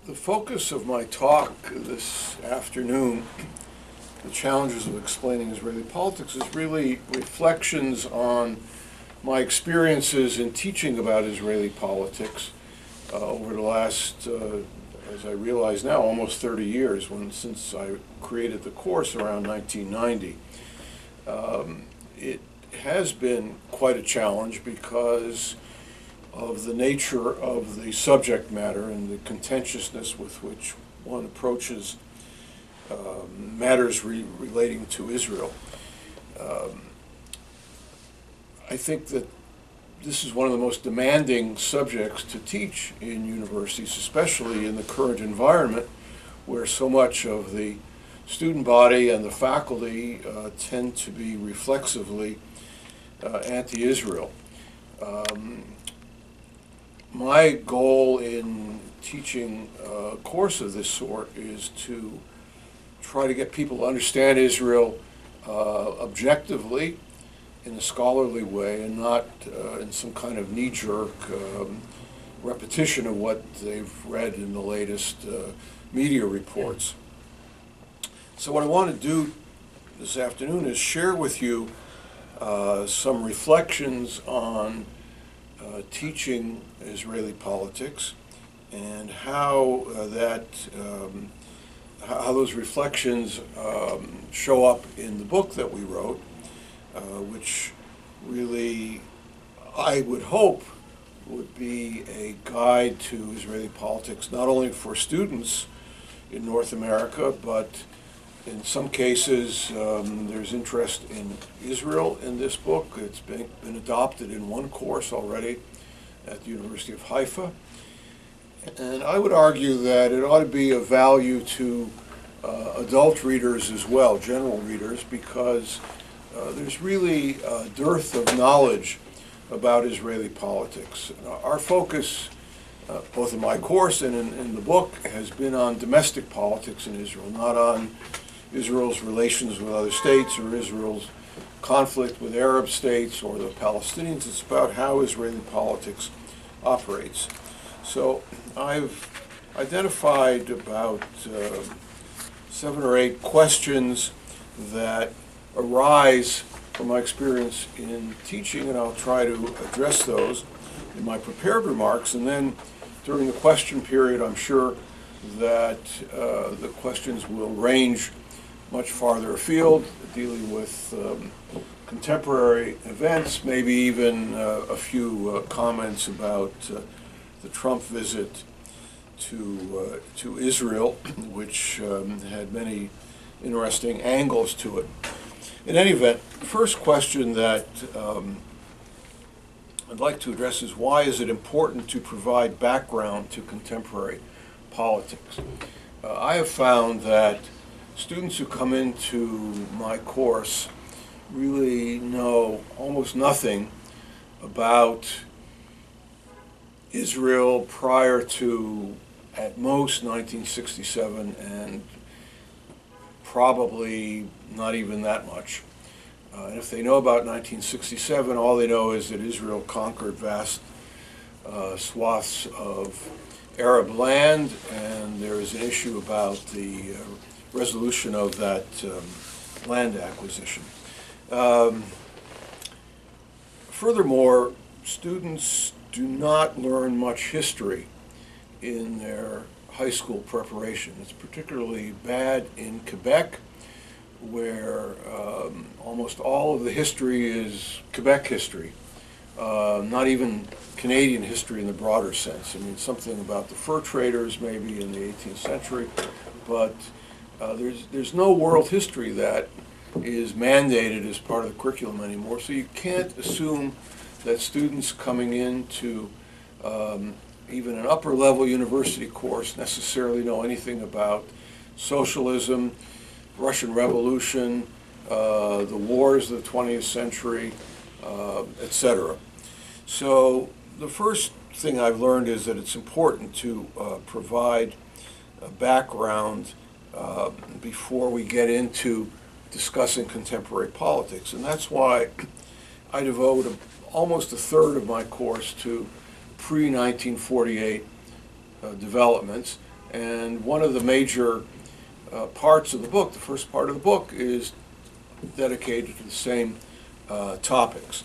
The focus of my talk this afternoon, the challenges of explaining Israeli politics, is really reflections on my experiences in teaching about Israeli politics over the last, as I realize now, almost 30 years, since I created the course around 1990. It has been quite a challenge because of the nature of the subject matter and the contentiousness with which one approaches matters relating to Israel. I think that this is one of the most demanding subjects to teach in universities, especially in the current environment where so much of the student body and the faculty tend to be reflexively anti-Israel. My goal in teaching a course of this sort is to try to get people to understand Israel objectively in a scholarly way and not in some kind of knee-jerk repetition of what they've read in the latest media reports. So what I want to do this afternoon is share with you some reflections on teaching Israeli politics and how how those reflections show up in the book that we wrote, which really I would hope would be a guide to Israeli politics, not only for students in North America, but in some cases there's interest in Israel in this book. It's been adopted in one course already at the University of Haifa. And I would argue that it ought to be of value to adult readers as well, general readers, because there's really a dearth of knowledge about Israeli politics. Our focus, both in my course and in the book, has been on domestic politics in Israel, not on Israel's relations with other states or Israel's conflict with Arab states or the Palestinians. It's about how Israeli politics operates. So I've identified about 7 or 8 questions that arise from my experience in teaching, and I'll try to address those in my prepared remarks. And then during the question period, I'm sure that the questions will range much farther afield, dealing with contemporary events, maybe even a few comments about the Trump visit to Israel, which had many interesting angles to it. In any event, the first question that I'd like to address is, why is it important to provide background to contemporary politics? I have found that students who come into my course really know almost nothing about Israel prior to, at most, 1967, and probably not even that much. And if they know about 1967, all they know is that Israel conquered vast swaths of Arab land, and there is an issue about the resolution of that land acquisition. Furthermore, students do not learn much history in their high school preparation. It's particularly bad in Quebec, where almost all of the history is Quebec history, not even Canadian history in the broader sense. I mean, something about the fur traders maybe in the 18th century, but there's no world history that is mandated as part of the curriculum anymore, so you can't assume that students coming into even an upper level university course necessarily know anything about socialism, Russian Revolution, the wars of the 20th century, etc. So the first thing I've learned is that it's important to provide a background before we get into discussing contemporary politics. And that's why I devote almost a third of my course to pre-1948 developments. And one of the major parts of the book, the first part of the book, is dedicated to the same topics.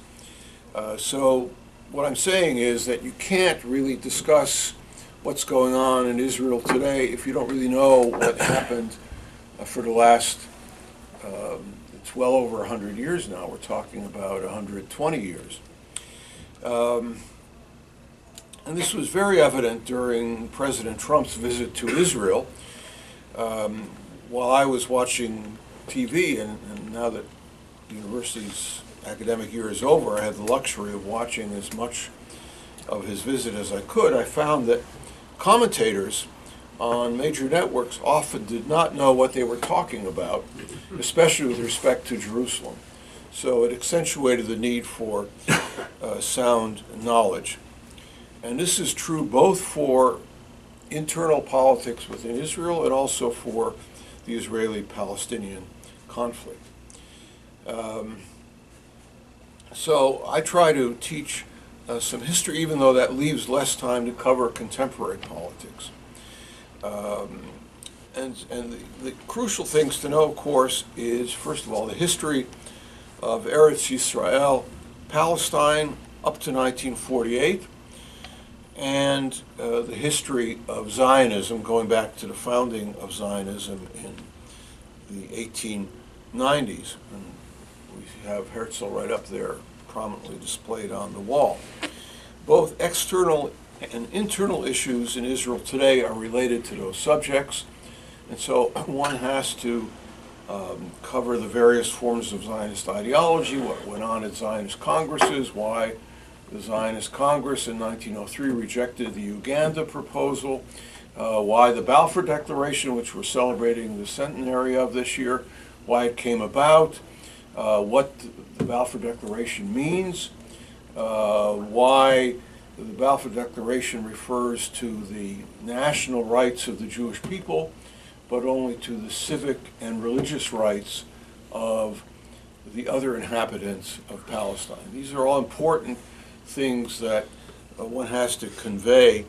So what I'm saying is that you can't really discuss what's going on in Israel today if you don't really know what happened for the last, it's well over 100 years now. We're talking about 120 years. And this was very evident during President Trump's visit to Israel. While I was watching TV, and now that the university's academic year is over, I had the luxury of watching as much of his visit as I could. I found that commentators on major networks often did not know what they were talking about, especially with respect to Jerusalem. So it accentuated the need for sound knowledge. And this is true both for internal politics within Israel and also for the Israeli-Palestinian conflict. So I try to teach some history, even though that leaves less time to cover contemporary politics. And the crucial things to know, of course, is, first of all, the history of Eretz Yisrael, Palestine, up to 1948, and the history of Zionism, going back to the founding of Zionism in the 1890s. And we have Herzl right up there, prominently displayed on the wall. Both external and internal issues in Israel today are related to those subjects, and so one has to cover the various forms of Zionist ideology, what went on at Zionist congresses, why the Zionist Congress in 1903 rejected the Uganda proposal, why the Balfour Declaration, which we're celebrating the centenary of this year, why it came about, what the Balfour Declaration means, why the Balfour Declaration refers to the national rights of the Jewish people, but only to the civic and religious rights of the other inhabitants of Palestine. These are all important things that one has to convey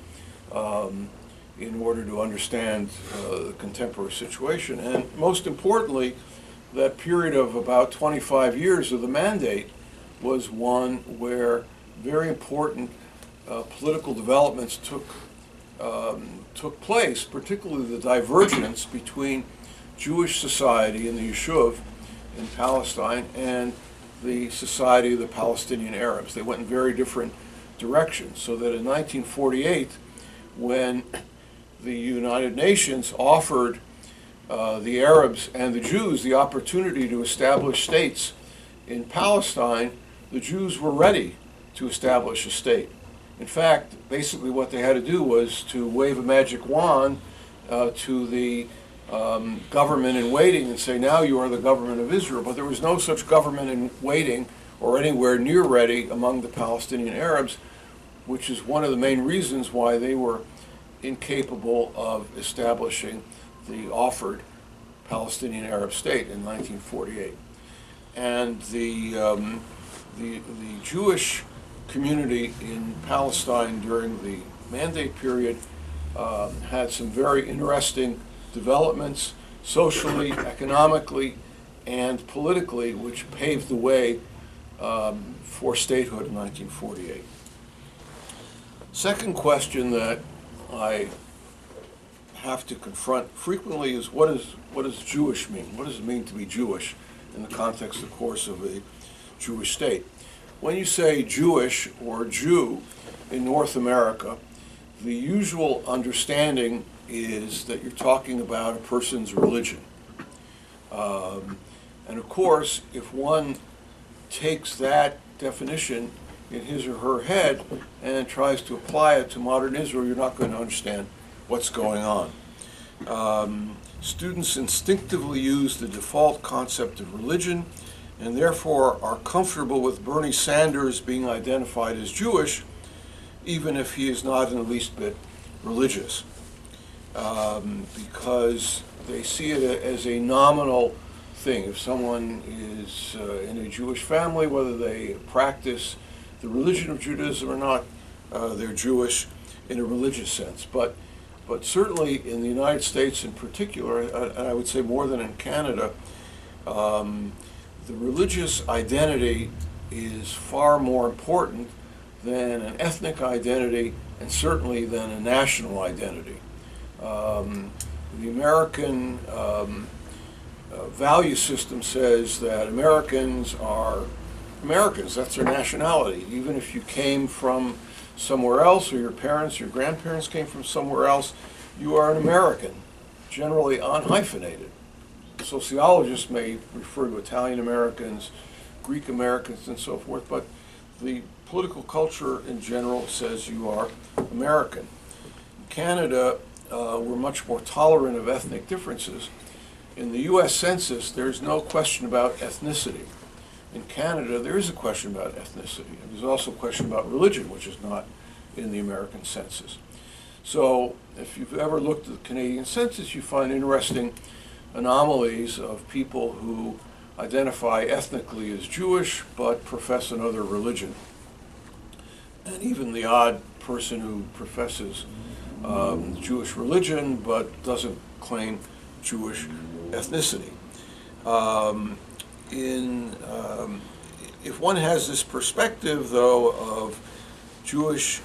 in order to understand the contemporary situation. And most importantly, that period of about 25 years of the mandate was one where very important political developments took place, particularly the divergence between Jewish society in the Yishuv in Palestine and the society of the Palestinian Arabs. They went in very different directions, so that in 1948, when the United Nations offered the Arabs and the Jews the opportunity to establish states in Palestine, the Jews were ready to establish a state. In fact, basically what they had to do was to wave a magic wand to the government in waiting and say, now you are the government of Israel. But there was no such government in waiting or anywhere near ready among the Palestinian Arabs, which is one of the main reasons why they were incapable of establishing the offered Palestinian Arab state in 1948. And the Jewish community in Palestine during the mandate period had some very interesting developments socially, economically, and politically, which paved the way for statehood in 1948. Second question that I have to confront frequently is what does Jewish mean? What does it mean to be Jewish in the context, of course, of a Jewish state? When you say Jewish or Jew in North America, the usual understanding is that you're talking about a person's religion. And of course, if one takes that definition in his or her head and tries to apply it to modern Israel, you're not going to understand what's going on. Students instinctively use the default concept of religion and therefore are comfortable with Bernie Sanders being identified as Jewish, even if he is not in the least bit religious, because they see it as a nominal thing. If someone is in a Jewish family, whether they practice the religion of Judaism or not, they're Jewish in a religious sense. But but certainly in the United States in particular, and I would say more than in Canada, the religious identity is far more important than an ethnic identity and certainly than a national identity. The American value system says that Americans are Americans, that's their nationality. Even if you came from somewhere else, or your parents, your grandparents came from somewhere else, you are an American, generally unhyphenated. Sociologists may refer to Italian Americans, Greek Americans, and so forth, but the political culture in general says you are American. In Canada, we're much more tolerant of ethnic differences. In the U.S. Census, there's no question about ethnicity. In Canada, there is a question about ethnicity. And there's also a question about religion, which is not in the American census. So if you've ever looked at the Canadian census, you find interesting anomalies of people who identify ethnically as Jewish but profess another religion. And even the odd person who professes Jewish religion but doesn't claim Jewish ethnicity. If one has this perspective, though, of Jewish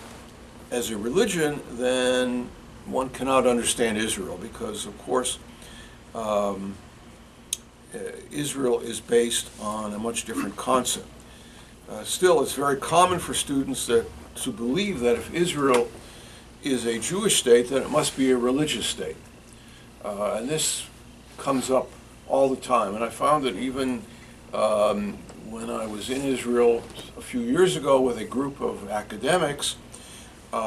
as a religion, then one cannot understand Israel because, of course, Israel is based on a much different concept. Still, it's very common for students to believe that if Israel is a Jewish state, then it must be a religious state. And this comes up all the time. And I found that even when I was in Israel a few years ago with a group of academics, we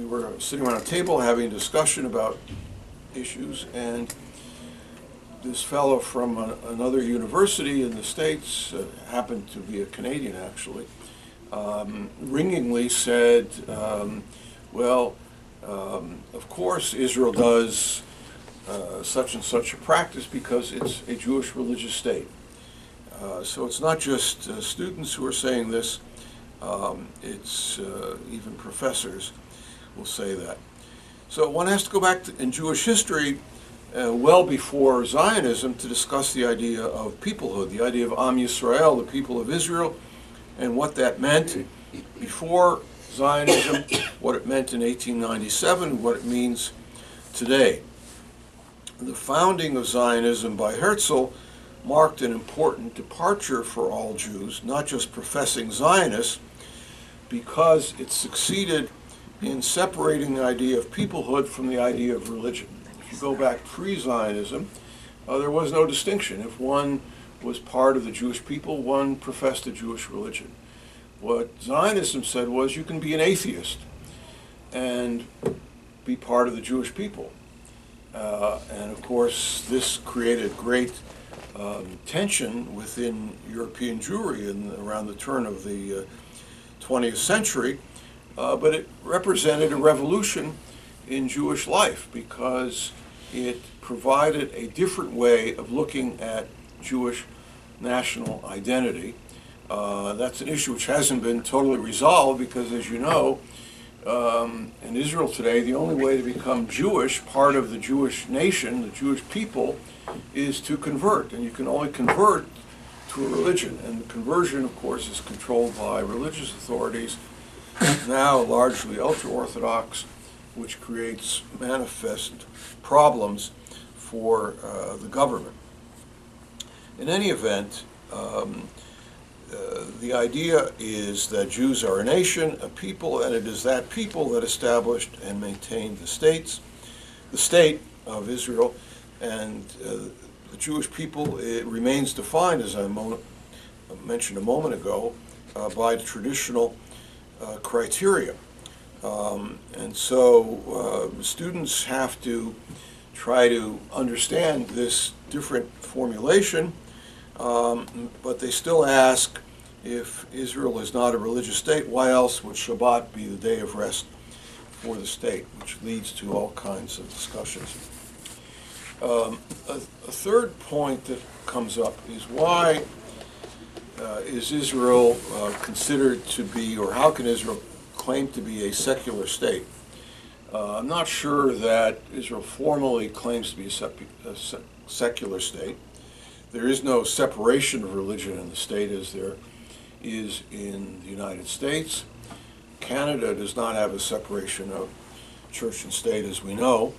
were sitting around a table having a discussion about issues, and this fellow from another university in the States, happened to be a Canadian actually, ringingly said, of course Israel does such and such a practice because it's a Jewish religious state. So it's not just students who are saying this, it's even professors will say that. So one has to go back in Jewish history well before Zionism to discuss the idea of peoplehood, the idea of Am Yisrael, the people of Israel, and what that meant before Zionism, what it meant in 1897, what it means today. The founding of Zionism by Herzl marked an important departure for all Jews, not just professing Zionists, because it succeeded in separating the idea of peoplehood from the idea of religion. If you go back pre-Zionism, there was no distinction. If one was part of the Jewish people, one professed a Jewish religion. What Zionism said was you can be an atheist and be part of the Jewish people. And of course, this created great tension within European Jewry around the turn of the 20th century, but it represented a revolution in Jewish life because it provided a different way of looking at Jewish national identity. That's an issue which hasn't been totally resolved because, as you know, in Israel today, the only way to become Jewish, part of the Jewish nation, the Jewish people, is to convert. And you can only convert to a religion. And the conversion, of course, is controlled by religious authorities, now largely ultraorthodox, which creates manifest problems for the government. In any event, the idea is that Jews are a nation, a people, and it is that people that established and maintained the state of Israel, and the Jewish people, it remains defined, as I mentioned a moment ago, by the traditional criteria. And so students have to try to understand this different formulation, but they still ask, if Israel is not a religious state, why else would Shabbat be the day of rest for the state, which leads to all kinds of discussions. A third point that comes up is why is Israel considered to be, or how can Israel claim to be a secular state? I'm not sure that Israel formally claims to be a secular state. There is no separation of religion in the state as there is in the United States. Canada does not have a separation of church and state, as we know.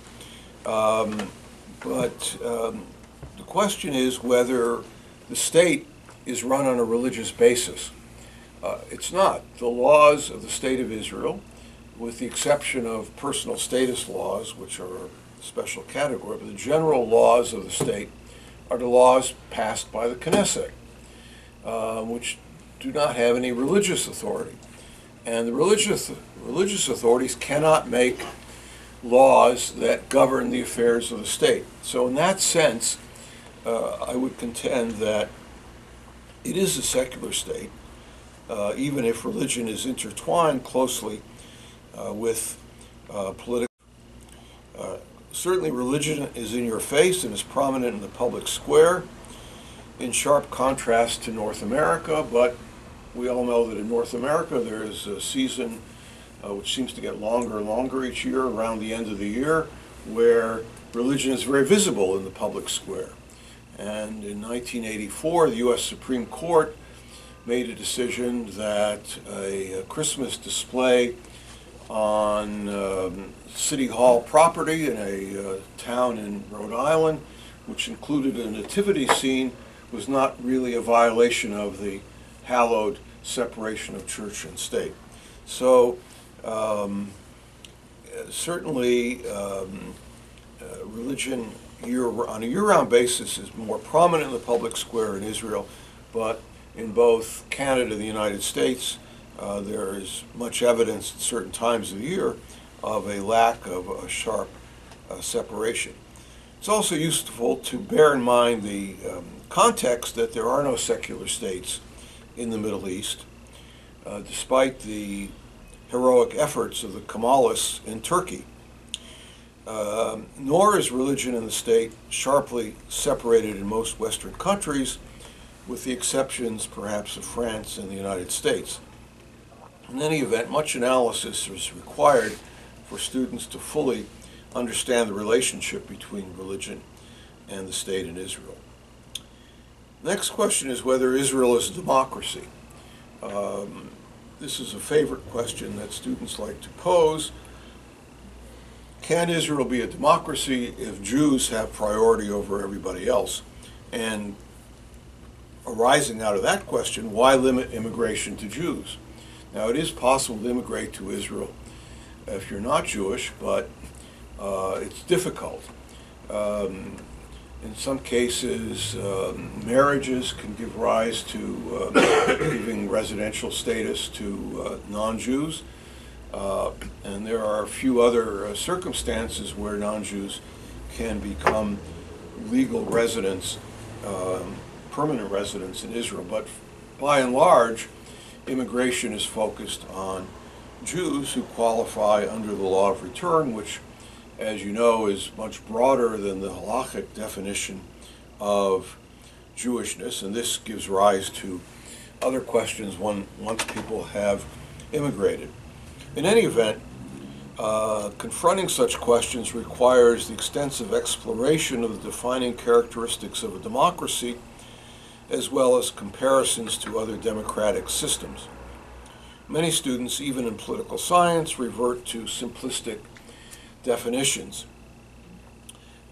But the question is whether the state is run on a religious basis. It's not. The laws of the State of Israel, with the exception of personal status laws, which are a special category, but the general laws of the state are the laws passed by the Knesset, which do not have any religious authority. And the religious authorities cannot make laws that govern the affairs of the state. So in that sense, I would contend that it is a secular state, even if religion is intertwined closely with political. Certainly religion is in your face and is prominent in the public square, in sharp contrast to North America, but we all know that in North America there is a season which seems to get longer and longer each year around the end of the year, where religion is very visible in the public square. And in 1984, the U.S. Supreme Court made a decision that a Christmas display on City Hall property in a town in Rhode Island, which included a nativity scene, was not really a violation of the hallowed separation of church and state. So certainly religion on a year-round basis is more prominent in the public square in Israel, but in both Canada and the United States, there is much evidence at certain times of the year of a lack of a sharp separation. It's also useful to bear in mind the context that there are no secular states in the Middle East, despite the heroic efforts of the Kemalists in Turkey. Nor is religion in the state sharply separated in most Western countries, with the exceptions perhaps of France and the United States. In any event, much analysis is required for students to fully understand the relationship between religion and the state in Israel. Next question is whether Israel is a democracy. This is a favorite question that students like to pose. Can Israel be a democracy if Jews have priority over everybody else? And arising out of that question, why limit immigration to Jews? Now, it is possible to immigrate to Israel if you're not Jewish, but it's difficult. In some cases, marriages can give rise to giving residential status to non-Jews, and there are a few other circumstances where non-Jews can become legal residents, permanent residents in Israel. But by and large, immigration is focused on Jews who qualify under the law of return, which, as you know, is much broader than the halachic definition of Jewishness, and this gives rise to other questions once people have immigrated. In any event, confronting such questions requires the extensive exploration of the defining characteristics of a democracy, as well as comparisons to other democratic systems. Many students, even in political science, revert to simplistic definitions.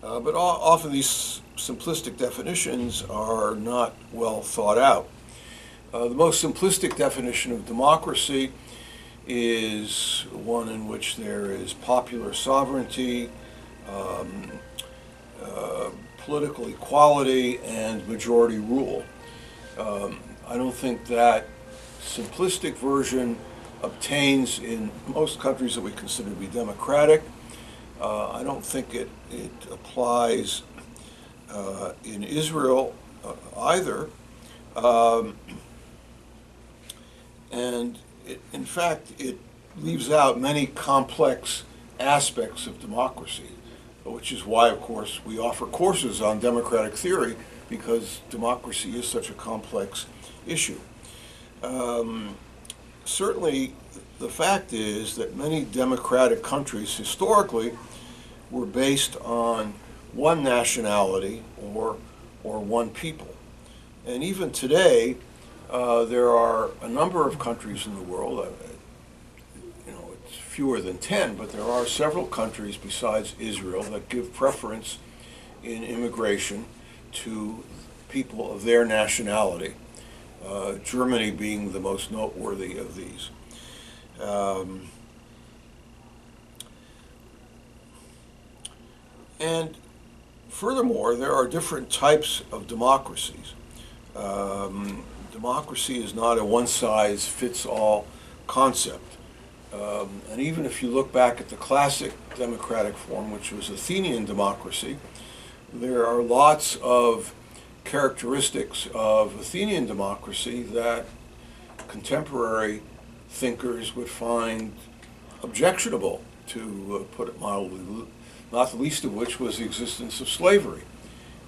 But often these simplistic definitions are not well thought out. The most simplistic definition of democracy is one in which there is popular sovereignty, political equality, and majority rule. I don't think that simplistic version obtains in most countries that we consider to be democratic. I don't think it applies in Israel either. And in fact, it leaves out many complex aspects of democracy, which is why, of course, we offer courses on democratic theory, because democracy is such a complex issue. certainly the fact is that many democratic countries historically were based on one nationality or one people. And even today, there are a number of countries in the world, it's fewer than 10, but there are several countries besides Israel that give preference in immigration to people of their nationality, Germany being the most noteworthy of these. And furthermore, there are different types of democracies. Democracy is not a one-size-fits-all concept. And even if you look back at the classic democratic form, which was Athenian democracy, there are lots of characteristics of Athenian democracy that contemporary thinkers would find objectionable, to put it mildly, not the least of which was the existence of slavery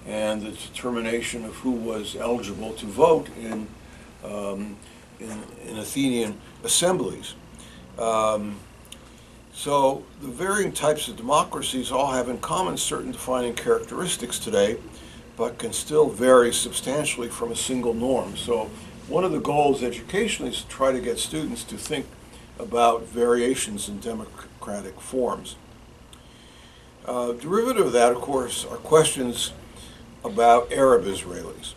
and the determination of who was eligible to vote in Athenian assemblies. So the varying types of democracies all have in common certain defining characteristics today, but can still vary substantially from a single norm. So one of the goals educationally is to try to get students to think about variations in democratic forms. Derivative of that, of course, are questions about Arab Israelis.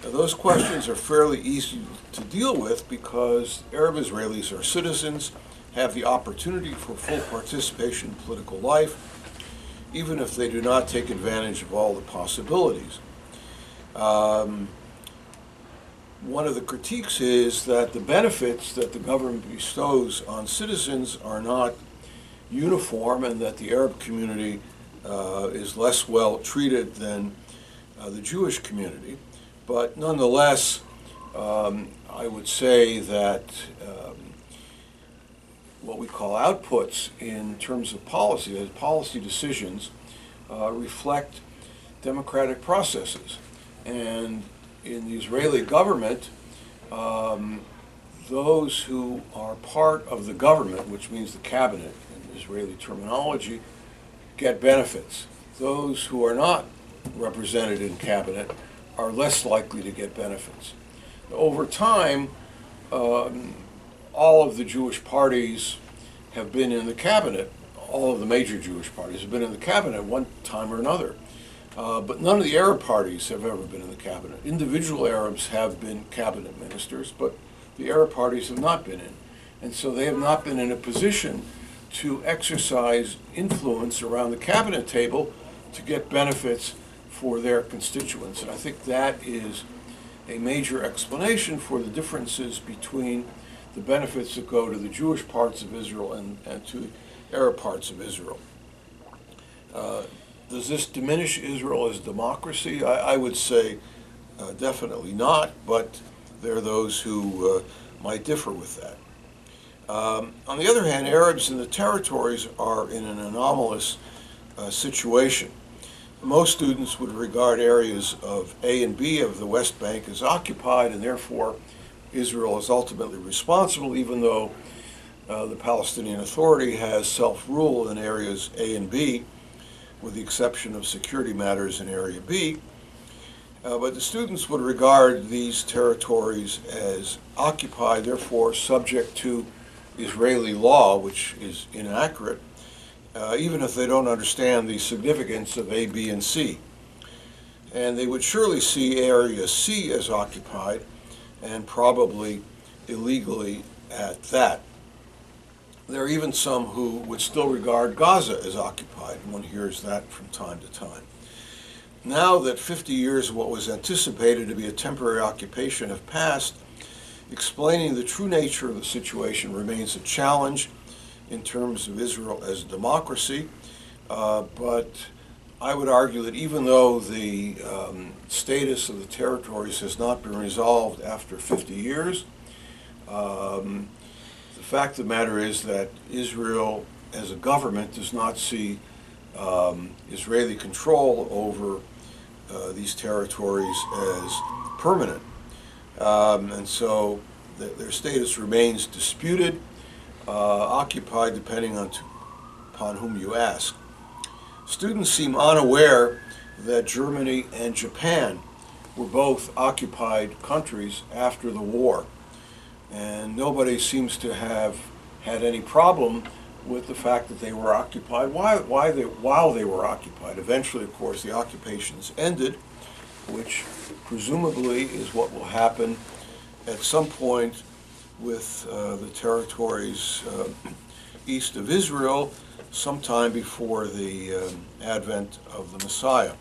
Now, those questions are fairly easy to deal with because Arab Israelis are citizens, have the opportunity for full participation in political life, even if they do not take advantage of all the possibilities. One of the critiques is that the benefits that the government bestows on citizens are not uniform, and that the Arab community is less well treated than the Jewish community. But nonetheless, I would say that what we call outputs in terms of policy, as policy decisions, reflect democratic processes. And in the Israeli government, those who are part of the government, which means the cabinet in Israeli terminology, get benefits. Those who are not represented in cabinet are less likely to get benefits. Over time, all of the Jewish parties have been in the cabinet. All of the major Jewish parties have been in the cabinet at one time or another. But none of the Arab parties have ever been in the cabinet. Individual Arabs have been cabinet ministers, but the Arab parties have not been in. And so they have not been in a position to exercise influence around the cabinet table to get benefits for their constituents. And I think that is a major explanation for the differences between the benefits that go to the Jewish parts of Israel and to the Arab parts of Israel. Does this diminish Israel as a democracy? I would say definitely not, but there are those who might differ with that. On the other hand, Arabs in the territories are in an anomalous situation. Most students would regard areas of A and B of the West Bank as occupied, and therefore Israel is ultimately responsible, even though the Palestinian Authority has self-rule in areas A and B, with the exception of security matters in Area B. But the students would regard these territories as occupied, therefore subject to Israeli law, which is inaccurate, even if they don't understand the significance of A, B, and C. And they would surely see Area C as occupied, and probably illegally at that. There are even some who would still regard Gaza as occupied, and one hears that from time to time. Now that 50 years of what was anticipated to be a temporary occupation have passed, explaining the true nature of the situation remains a challenge in terms of Israel as a democracy, but I would argue that even though the status of the territories has not been resolved after 50 years, the fact of the matter is that Israel as a government does not see Israeli control over these territories as permanent. And so their status remains disputed, occupied depending upon whom you ask. Students seem unaware that Germany and Japan were both occupied countries after the war, and nobody seems to have had any problem with the fact that they were occupied while they were occupied. Eventually, of course, the occupations ended, which presumably is what will happen at some point with the territories east of Israel, sometime before the advent of the Messiah.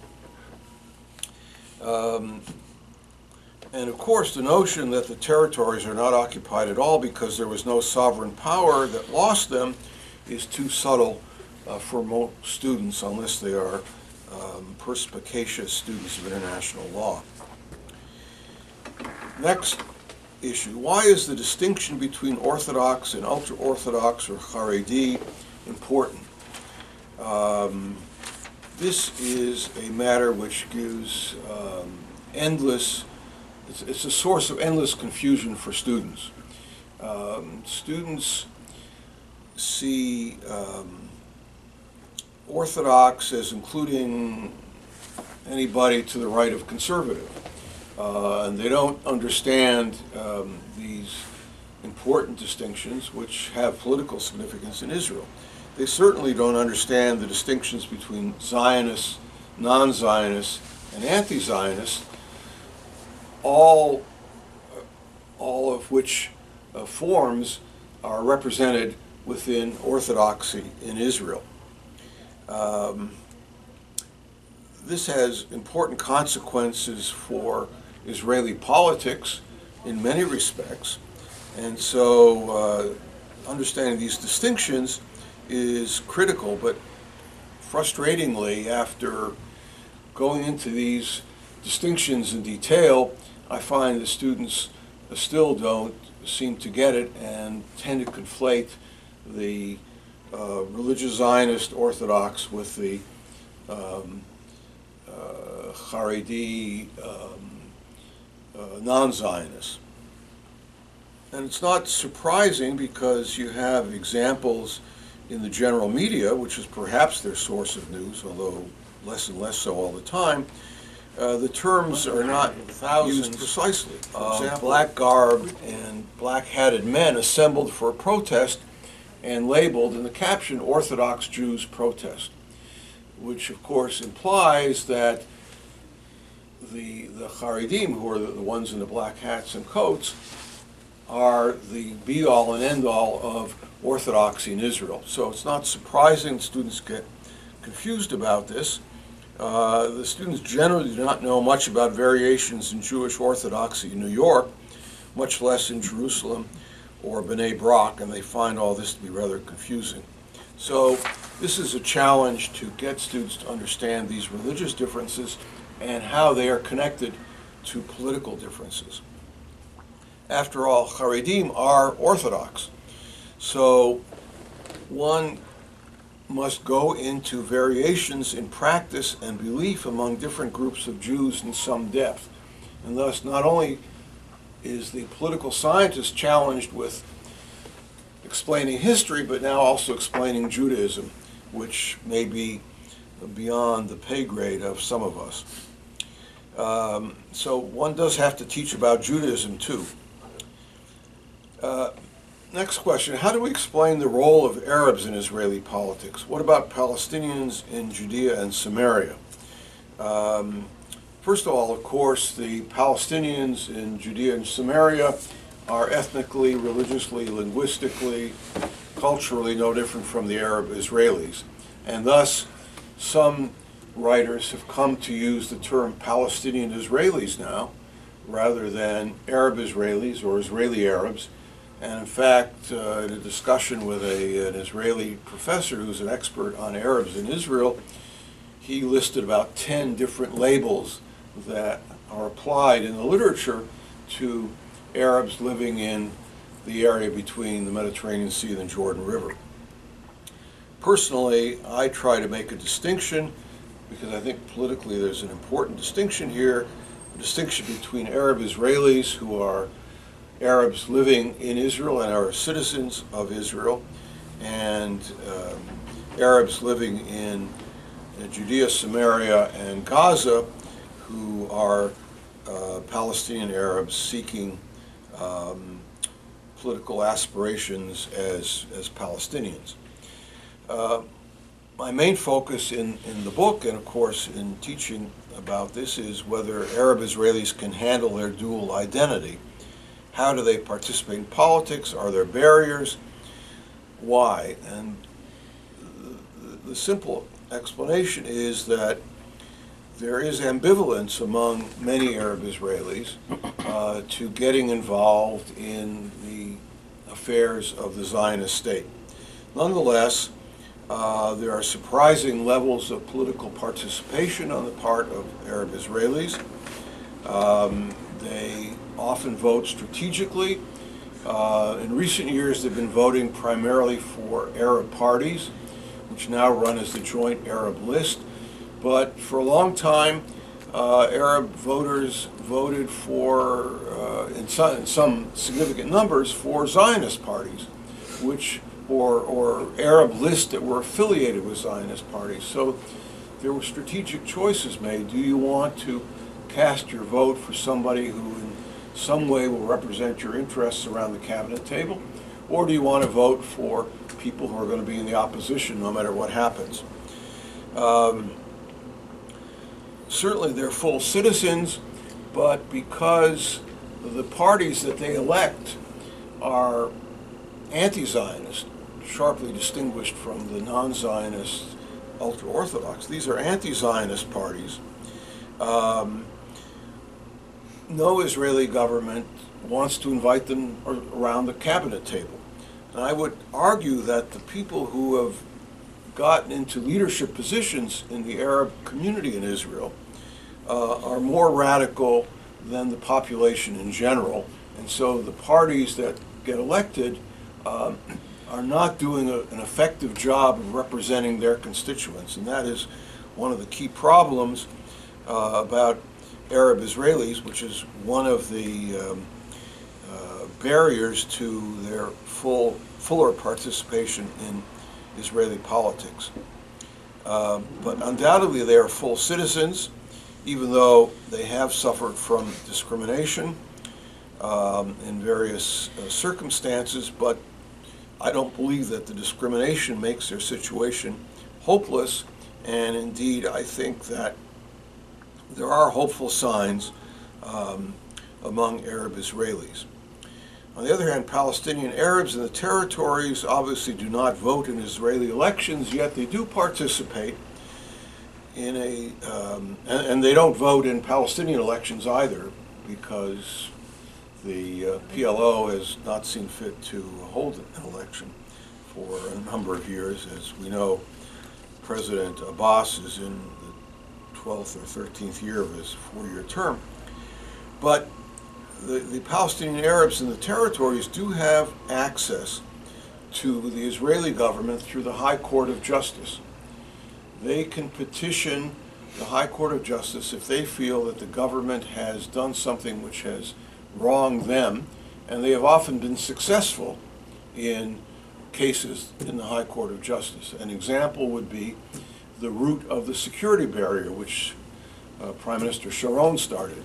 And of course, the notion that the territories are not occupied at all because there was no sovereign power that lost them is too subtle for most students, unless they are perspicacious students of international law. Next issue: why is the distinction between Orthodox and ultra-Orthodox or Haredi important? This is a matter which gives it's a source of endless confusion for students. Students see Orthodox as including anybody to the right of conservative, and they don't understand these important distinctions which have political significance in Israel. They certainly don't understand the distinctions between Zionists, non-Zionists, and anti-Zionists, all of which forms are represented within Orthodoxy in Israel. This has important consequences for Israeli politics in many respects, and so understanding these distinctions is critical, but frustratingly, after going into these distinctions in detail, I find the students still don't seem to get it and tend to conflate the religious Zionist Orthodox with the Haredi non-Zionists. And it's not surprising because you have examples in the general media, which is perhaps their source of news, although less and less so all the time. The terms are not used precisely. For example, black garb and black-hatted men assembled for a protest and labeled in the caption Orthodox Jews protest, which of course implies that the Haredim, who are the ones in the black hats and coats, are the be-all and end-all of Orthodoxy in Israel. So it's not surprising students get confused about this. The students generally do not know much about variations in Jewish Orthodoxy in New York, much less in Jerusalem or B'nai Brak, and they find all this to be rather confusing. So this is a challenge to get students to understand these religious differences and how they are connected to political differences. After all, Haredim are Orthodox, so one must go into variations in practice and belief among different groups of Jews in some depth. And thus, not only is the political scientist challenged with explaining history, but now also explaining Judaism, which may be beyond the pay grade of some of us. So one does have to teach about Judaism too. Next question: how do we explain the role of Arabs in Israeli politics? What about Palestinians in Judea and Samaria? First of all, of course, the Palestinians in Judea and Samaria are ethnically, religiously, linguistically, culturally no different from the Arab Israelis. And thus, some writers have come to use the term Palestinian Israelis now, rather than Arab Israelis or Israeli Arabs. And in fact, in a discussion with an Israeli professor who's an expert on Arabs in Israel, he listed about 10 different labels that are applied in the literature to Arabs living in the area between the Mediterranean Sea and the Jordan River. Personally, I try to make a distinction, because I think politically there's an important distinction here, a distinction between Arab Israelis who are Arabs living in Israel and are citizens of Israel, and Arabs living in Judea, Samaria, and Gaza, who are Palestinian Arabs seeking political aspirations as Palestinians. My main focus in the book, and of course in teaching about this, is whether Arab Israelis can handle their dual identity. How do they participate in politics? Are there barriers? Why? And the simple explanation is that there is ambivalence among many Arab Israelis to getting involved in the affairs of the Zionist state. Nonetheless, there are surprising levels of political participation on the part of Arab Israelis. They often vote strategically. In recent years, they've been voting primarily for Arab parties, which now run as the Joint Arab List. But for a long time, Arab voters voted for, in some significant numbers, for Zionist parties, which or Arab lists that were affiliated with Zionist parties. So there were strategic choices made. Do you want to cast your vote for somebody who in some way will represent your interests around the cabinet table, or do you want to vote for people who are going to be in the opposition no matter what happens? Certainly they're full citizens, but because the parties that they elect are anti-Zionist, sharply distinguished from the non-Zionist ultra-Orthodox, these are anti-Zionist parties. No Israeli government wants to invite them around the cabinet table. And I would argue that the people who have gotten into leadership positions in the Arab community in Israel are more radical than the population in general. And so the parties that get elected are not doing an effective job of representing their constituents. And that is one of the key problems about Arab Israelis, which is one of the barriers to their fuller participation in Israeli politics. But undoubtedly they are full citizens, even though they have suffered from discrimination in various circumstances, but I don't believe that the discrimination makes their situation hopeless, and indeed I think that there are hopeful signs among Arab Israelis. On the other hand, Palestinian Arabs in the territories obviously do not vote in Israeli elections, yet they do participate in and they don't vote in Palestinian elections either, because the PLO has not seen fit to hold an election for a number of years. As we know, President Abbas is in the 12th or 13th year of his 4-year term. But the Palestinian Arabs in the territories do have access to the Israeli government through the High Court of Justice. They can petition the High Court of Justice if they feel that the government has done something which has wronged them, and they have often been successful in cases in the High Court of Justice. An example would be the root of the security barrier, which Prime Minister Sharon started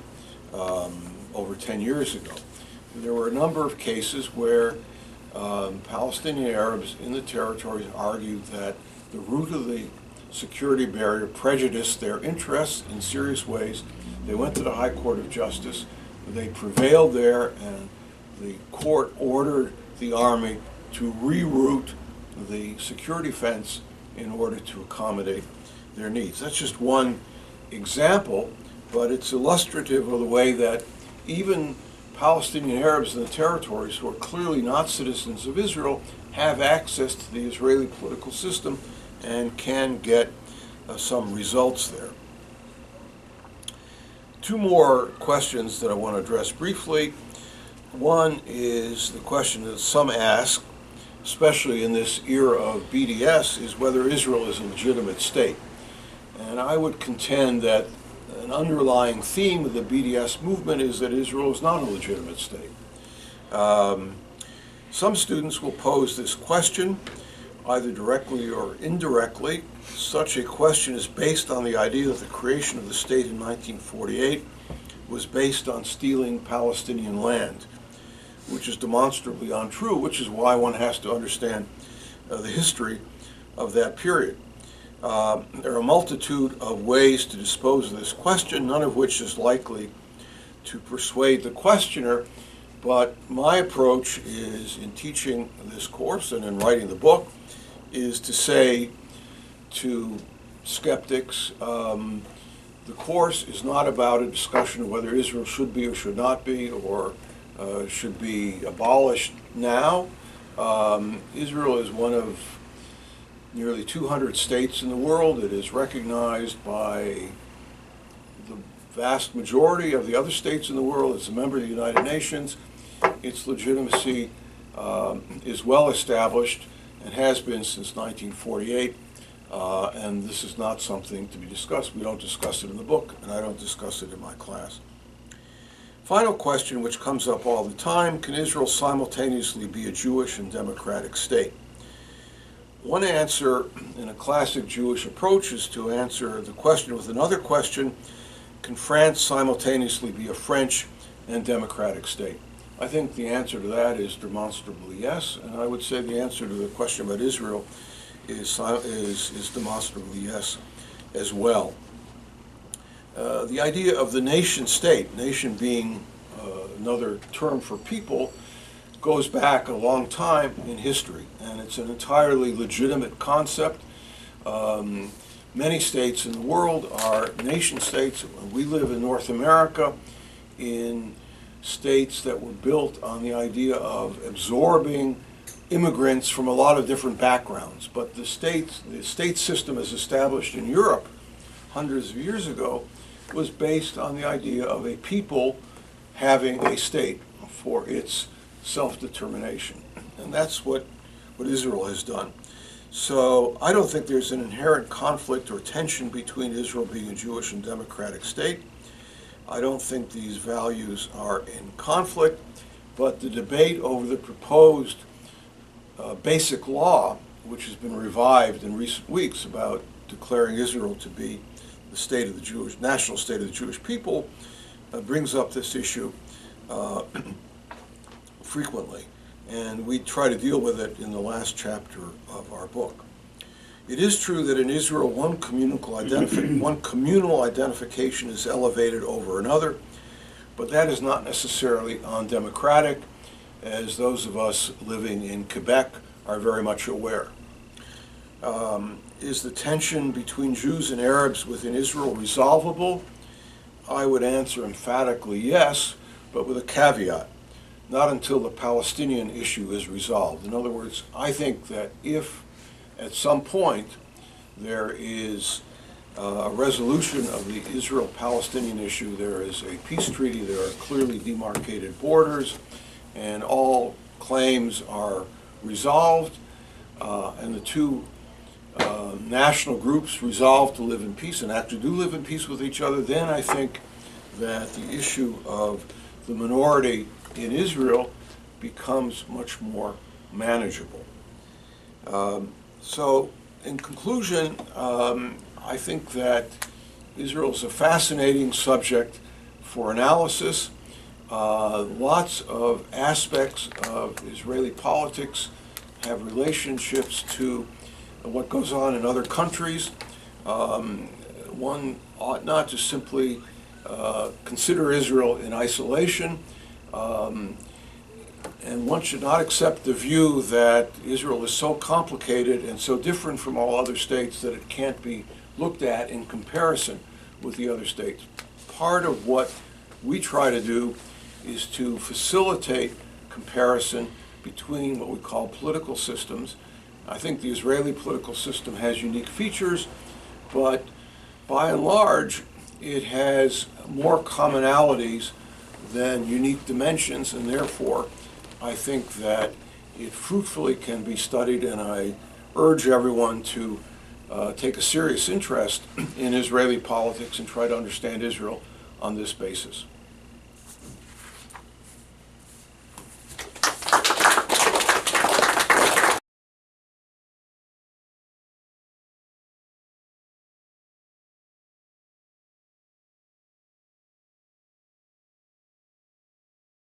over 10 years ago. There were a number of cases where Palestinian Arabs in the territories argued that the root of the security barrier prejudiced their interests in serious ways. They went to the High Court of Justice. They prevailed there, and the court ordered the army to reroute the security fence in order to accommodate their needs. That's just one example, but it's illustrative of the way that even Palestinian Arabs in the territories, who are clearly not citizens of Israel, have access to the Israeli political system and can get some results there. Two more questions that I want to address briefly. One is the question that some ask, especially in this era of BDS, is whether Israel is a legitimate state. And I would contend that an underlying theme of the BDS movement is that Israel is not a legitimate state. Some students will pose this question, either directly or indirectly. Such a question is based on the idea that the creation of the state in 1948 was based on stealing Palestinian land, which is demonstrably untrue, which is why one has to understand the history of that period. There are a multitude of ways to dispose of this question, none of which is likely to persuade the questioner, but my approach is, in teaching this course and in writing the book, is to say to skeptics, the course is not about a discussion of whether Israel should be or should not be, or should be abolished now. Israel is one of nearly 200 states in the world. It is recognized by the vast majority of the other states in the world. It's a member of the United Nations. Its legitimacy is well established and has been since 1948, and this is not something to be discussed. We don't discuss it in the book, and I don't discuss it in my class. Final question, which comes up all the time: can Israel simultaneously be a Jewish and democratic state? One answer in a classic Jewish approach is to answer the question with another question: can France simultaneously be a French and democratic state? I think the answer to that is demonstrably yes, and I would say the answer to the question about Israel is demonstrably yes as well. The idea of the nation state, nation being another term for people, goes back a long time in history, and it's an entirely legitimate concept. Many states in the world are nation states. We live in North America in states that were built on the idea of absorbing immigrants from a lot of different backgrounds. But the state system as established in Europe hundreds of years ago was based on the idea of a people having a state for its self-determination. And that's what Israel has done. So I don't think there's an inherent conflict or tension between Israel being a Jewish and democratic state. I don't think these values are in conflict, but the debate over the proposed basic law, which has been revived in recent weeks about declaring Israel to be the state of the Jewish, national state of the Jewish people, brings up this issue frequently, and we try to deal with it in the last chapter of our book. It is true that in Israel one communal identification is elevated over another, but that is not necessarily undemocratic, as those of us living in Quebec are very much aware. Is the tension between Jews and Arabs within Israel resolvable? I would answer emphatically yes, but with a caveat: not until the Palestinian issue is resolved. In other words, I think that if at some point there is a resolution of the Israel-Palestinian issue, there is a peace treaty, there are clearly demarcated borders, and all claims are resolved, and the two national groups resolve to live in peace and actually do live in peace with each other, then I think that the issue of the minority in Israel becomes much more manageable. So in conclusion, I think that Israel is a fascinating subject for analysis. Lots of aspects of Israeli politics have relationships to what goes on in other countries. One ought not to simply consider Israel in isolation, and one should not accept the view that Israel is so complicated and so different from all other states that it can't be looked at in comparison with the other states. Part of what we try to do is to facilitate comparison between what we call political systems. I think the Israeli political system has unique features, but by and large, it has more commonalities than unique dimensions, and therefore, I think that it fruitfully can be studied, and I urge everyone to take a serious interest in Israeli politics and try to understand Israel on this basis.